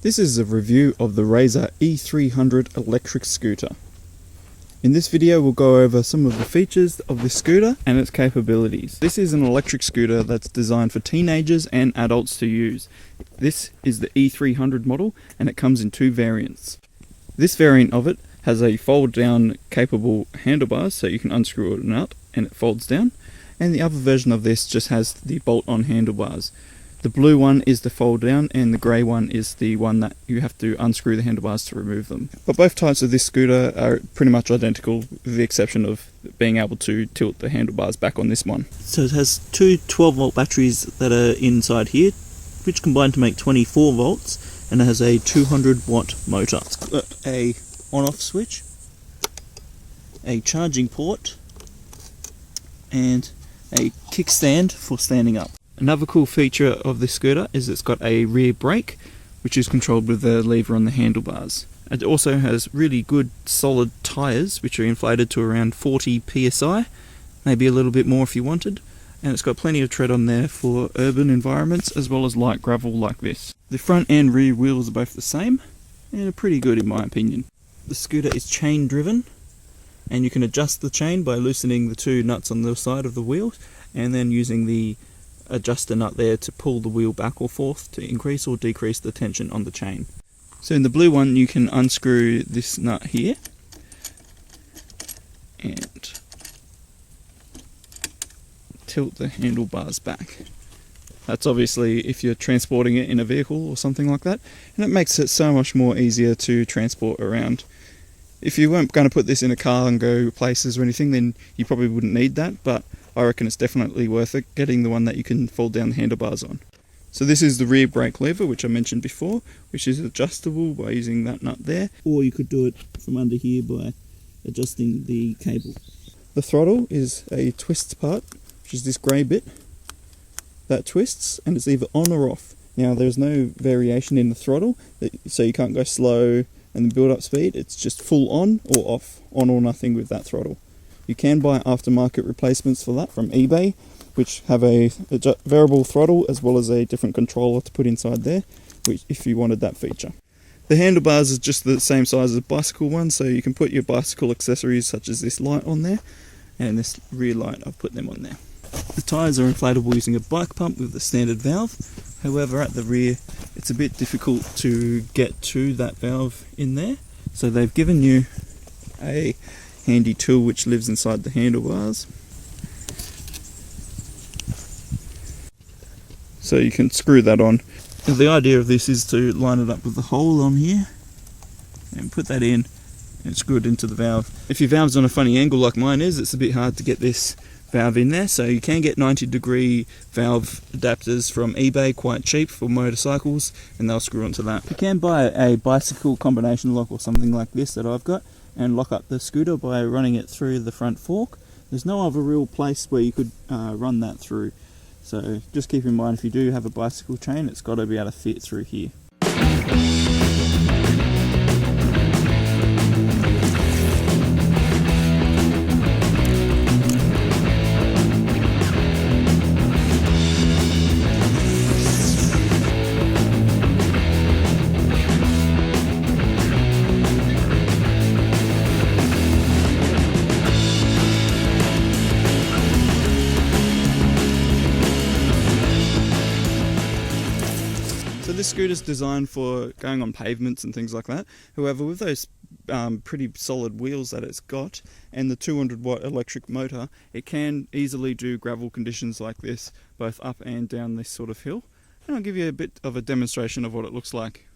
This is a review of the Razor E300 electric scooter. In this video we'll go over some of the features of this scooter and its capabilities. This is an electric scooter that's designed for teenagers and adults to use. This is the E300 model and it comes in two variants. This variant of it has a fold down capable handlebars, so you can unscrew it out and it folds down, and the other version of this just has the bolt on handlebars. The blue one is the fold down and the grey one is the one that you have to unscrew the handlebars to remove them. But both types of this scooter are pretty much identical with the exception of being able to tilt the handlebars back on this one. So it has two 12-volt batteries that are inside here, which combine to make 24 volts, and it has a 200-watt motor. It's got a on-off switch, a charging port, and a kickstand for standing up. Another cool feature of this scooter is it's got a rear brake, which is controlled with the lever on the handlebars. It also has really good solid tyres, which are inflated to around 40 psi, maybe a little bit more if you wanted, and it's got plenty of tread on there for urban environments as well as light gravel like this. The front and rear wheels are both the same and are pretty good in my opinion. The scooter is chain driven, and you can adjust the chain by loosening the two nuts on the side of the wheel and then using the adjuster nut there to pull the wheel back or forth to increase or decrease the tension on the chain. So in the blue one you can unscrew this nut here and tilt the handlebars back. That's obviously if you're transporting it in a vehicle or something like that, and it makes it so much more easier to transport around. If you weren't going to put this in a car and go places or anything, then you probably wouldn't need that, but I reckon it's definitely worth it getting the one that you can fold down the handlebars on. So this is the rear brake lever, which I mentioned before, which is adjustable by using that nut there, or you could do it from under here by adjusting the cable. The throttle is a twist part, which is this grey bit that twists, and it's either on or off. Now there's no variation in the throttle, so you can't go slow and build up speed. It's just full on or off, on or nothing with that throttle. You can buy aftermarket replacements for that from eBay, which have a variable throttle as well as a different controller to put inside there, which if you wanted that feature. The handlebars is just the same size as a bicycle one, so you can put your bicycle accessories such as this light on there, and this rear light, I've put them on there. The tyres are inflatable using a bike pump with the standard valve. However, at the rear it's a bit difficult to get to that valve in there, so they've given you a handy tool which lives inside the handlebars. So you can screw that on. And the idea of this is to line it up with the hole on here and put that in and screw it into the valve. If your valve's on a funny angle like mine is, it's a bit hard to get this valve in there, so you can get 90-degree valve adapters from eBay quite cheap for motorcycles, and they'll screw onto that. You can buy a bicycle combination lock or something like this that I've got and lock up the scooter by running it through the front fork. There's no other real place where you could run that through, so just keep in mind if you do have a bicycle chain, it's got to be able to fit through here. So this scooter is designed for going on pavements and things like that. However, with those pretty solid wheels that it's got and the 200-watt electric motor, it can easily do gravel conditions like this, both up and down this sort of hill. And I'll give you a bit of a demonstration of what it looks like.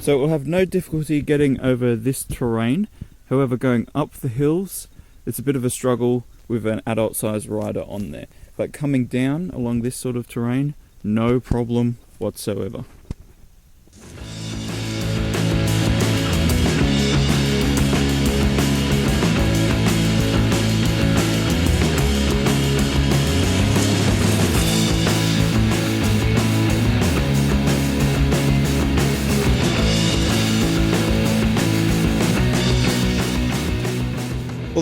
So it will have no difficulty getting over this terrain. However, going up the hills, it's a bit of a struggle with an adult sized rider on there. But coming down along this sort of terrain, no problem whatsoever.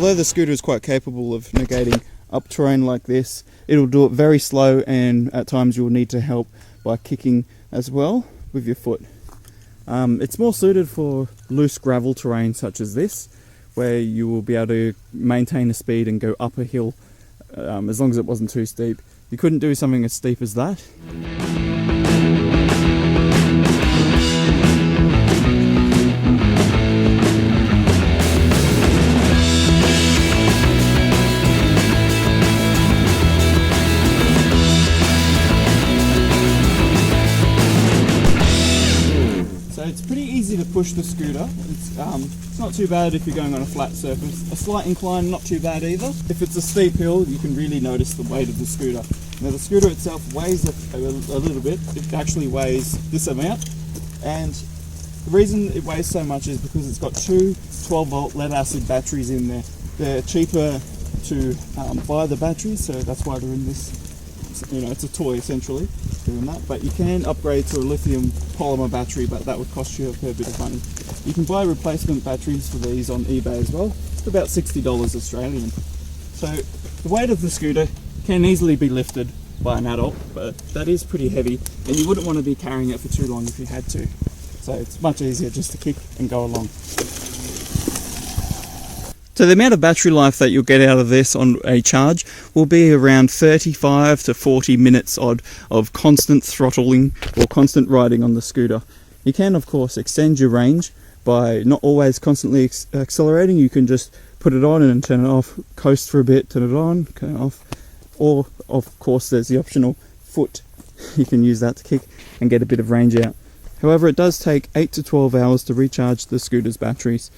although the scooter is quite capable of negating up terrain like this, it'll do it very slow, and at times you'll need to help by kicking as well with your foot. It's more suited for loose gravel terrain such as this, where you will be able to maintain a speed and go up a hill as long as it wasn't too steep. You couldn't do something as steep as that. It's pretty easy to push the scooter. It's not too bad if you're going on a flat surface. A slight incline, not too bad either. If it's a steep hill, you can really notice the weight of the scooter. Now the scooter itself weighs a little bit. It actually weighs this amount, and the reason it weighs so much is because it's got two 12-volt lead acid batteries in there. They're cheaper to buy the batteries, so that's why they're in this. You know, it's a toy essentially doing that, but you can upgrade to a lithium polymer battery, but that would cost you a fair bit of money. You can buy replacement batteries for these on eBay as well, for about $60 Australian. So the weight of the scooter can easily be lifted by an adult, but that is pretty heavy, and you wouldn't want to be carrying it for too long if you had to. So it's much easier just to kick and go along. So the amount of battery life that you'll get out of this on a charge will be around 35 to 40 minutes odd of constant throttling or constant riding on the scooter. You can of course extend your range by not always constantly accelerating. You can just put it on and turn it off, coast for a bit, turn it on, turn it off, or of course there's the optional foot. You can use that to kick and get a bit of range out. However, it does take 8 to 12 hours to recharge the scooter's batteries.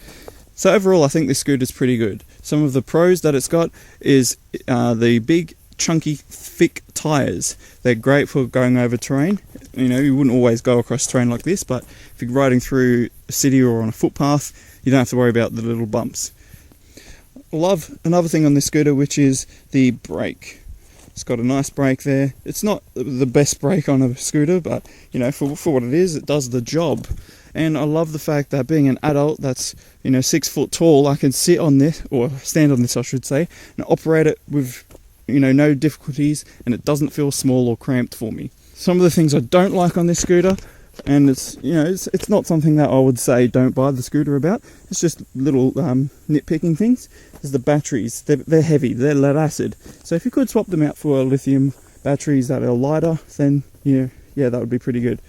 So overall, I think this scooter is pretty good. Some of the pros that it's got is the big, chunky, thick tyres. They're great for going over terrain. You know, you wouldn't always go across terrain like this, but if you're riding through a city or on a footpath, you don't have to worry about the little bumps. I love another thing on this scooter, which is the brake. It's got a nice brake there. It's not the best brake on a scooter, but you know, for what it is, it does the job. And I love the fact that being an adult that's, you know, 6 foot tall, I can sit on this, or stand on this I should say, and operate it with, you know, no difficulties, and it doesn't feel small or cramped for me. Some of the things I don't like on this scooter, and it's, you know, it's not something that I would say don't buy the scooter about, it's just little nitpicking things, is the batteries. They're heavy, they're lead acid. So if you could swap them out for lithium batteries that are lighter, then, you know, yeah, that would be pretty good.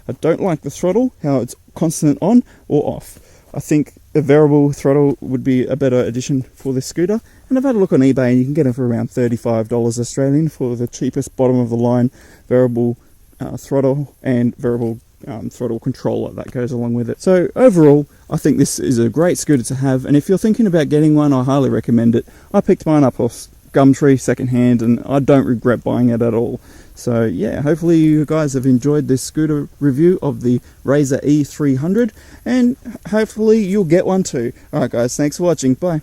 I don't like the throttle, how it's constant on or off. I think a variable throttle would be a better addition for this scooter. And I've had a look on eBay and you can get it for around $35 Australian for the cheapest bottom of the line variable throttle and variable throttle controller that goes along with it. So overall, I think this is a great scooter to have, and if you're thinking about getting one, I highly recommend it. I picked mine up off Gumtree secondhand and I don't regret buying it at all. So yeah, hopefully you guys have enjoyed this scooter review of the Razor E300, and hopefully you'll get one too. Alright guys, thanks for watching, bye.